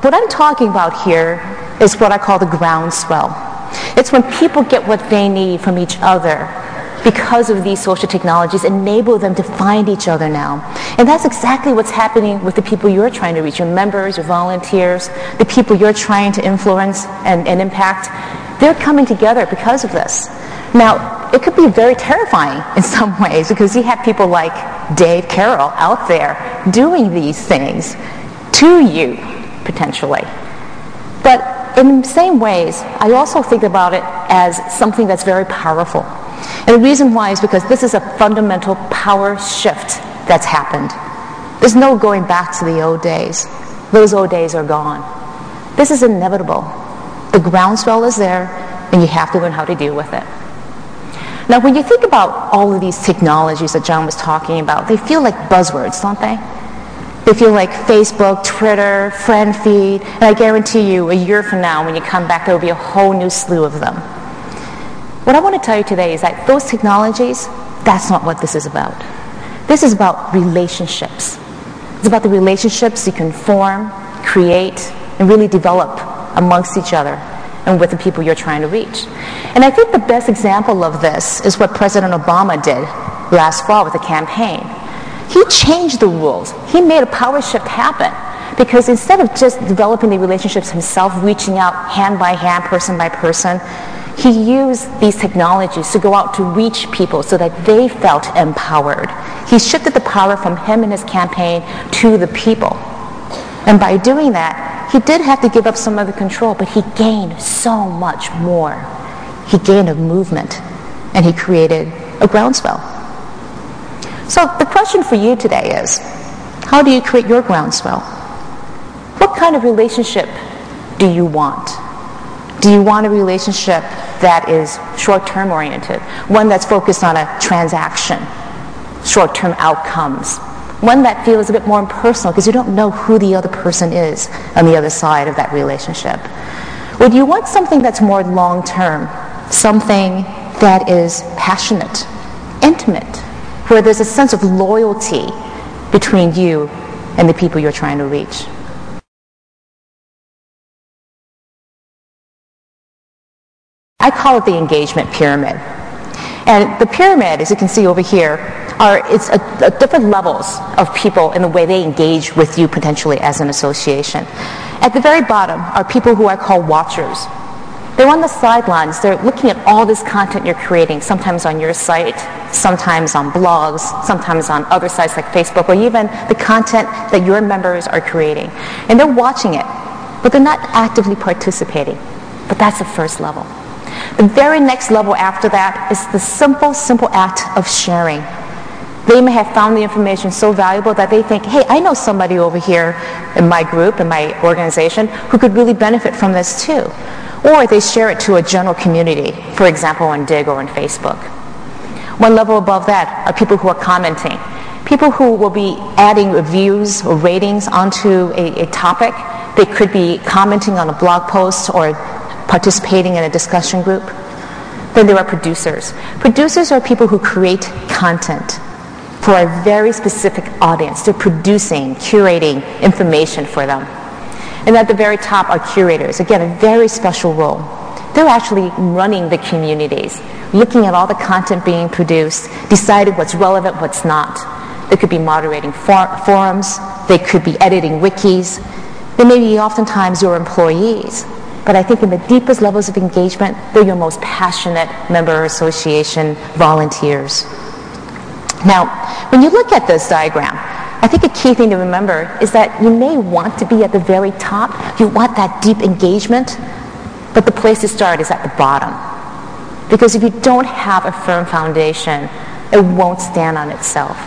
What I'm talking about here is what I call the groundswell. It's when people get what they need from each other because of these social technologies, enable them to find each other now. And that's exactly what's happening with the people you're trying to reach, your members, your volunteers, the people you're trying to influence and impact. They're coming together because of this. Now, it could be very terrifying in some ways because you have people like Dave Carroll out there doing these things to you, potentially. But in the same ways, I also think about it as something that's very powerful. And the reason why is because this is a fundamental power shift that's happened. There's no going back to the old days. Those old days are gone. This is inevitable. The groundswell is there, and you have to learn how to deal with it. Now, when you think about all of these technologies that John was talking about, they feel like buzzwords, don't they? They feel like Facebook, Twitter, friend feed, and I guarantee you a year from now when you come back, there will be a whole new slew of them. What I want to tell you today is that those technologies, that's not what this is about. This is about relationships. It's about the relationships you can form, create, and really develop amongst each other and with the people you're trying to reach. And I think the best example of this is what President Obama did last fall with the campaign. He changed the rules. He made a power shift happen because instead of just developing the relationships himself, reaching out hand by hand, person by person, he used these technologies to go out to reach people so that they felt empowered. He shifted the power from him and his campaign to the people. And by doing that, he did have to give up some of the control, but he gained so much more. He gained a movement, and he created a groundswell. So the question for you today is, how do you create your groundswell? What kind of relationship do you want? Do you want a relationship that is short-term oriented, one that's focused on a transaction, short-term outcomes, one that feels a bit more impersonal because you don't know who the other person is on the other side of that relationship? Or do you want something that's more long-term, something that is passionate, intimate, where there's a sense of loyalty between you and the people you're trying to reach? I call it the engagement pyramid. And the pyramid, as you can see over here, it's different levels of people in the way they engage with you potentially as an association. At the very bottom are people who I call watchers. They're on the sidelines. They're looking at all this content you're creating, sometimes on your site, sometimes on blogs, sometimes on other sites like Facebook, or even the content that your members are creating. And they're watching it, but they're not actively participating. But that's the first level. The very next level after that is the simple act of sharing. They may have found the information so valuable that they think, hey, I know somebody over here in my group, in my organization, who could really benefit from this too. Or they share it to a general community, for example, on Dig or on Facebook. One level above that are people who are commenting. People who will be adding reviews or ratings onto a topic. They could be commenting on a blog post or participating in a discussion group. Then there are producers. Producers are people who create content for a very specific audience. They're producing, curating information for them. And at the very top are curators. Again, a very special role. They're actually running the communities, looking at all the content being produced, deciding what's relevant, what's not. They could be moderating forums. They could be editing wikis. They may be oftentimes your employees. But I think in the deepest levels of engagement, they're your most passionate member association volunteers. Now, when you look at this diagram, I think a key thing to remember is that you may want to be at the very top. You want that deep engagement, but the place to start is at the bottom. Because if you don't have a firm foundation, it won't stand on itself.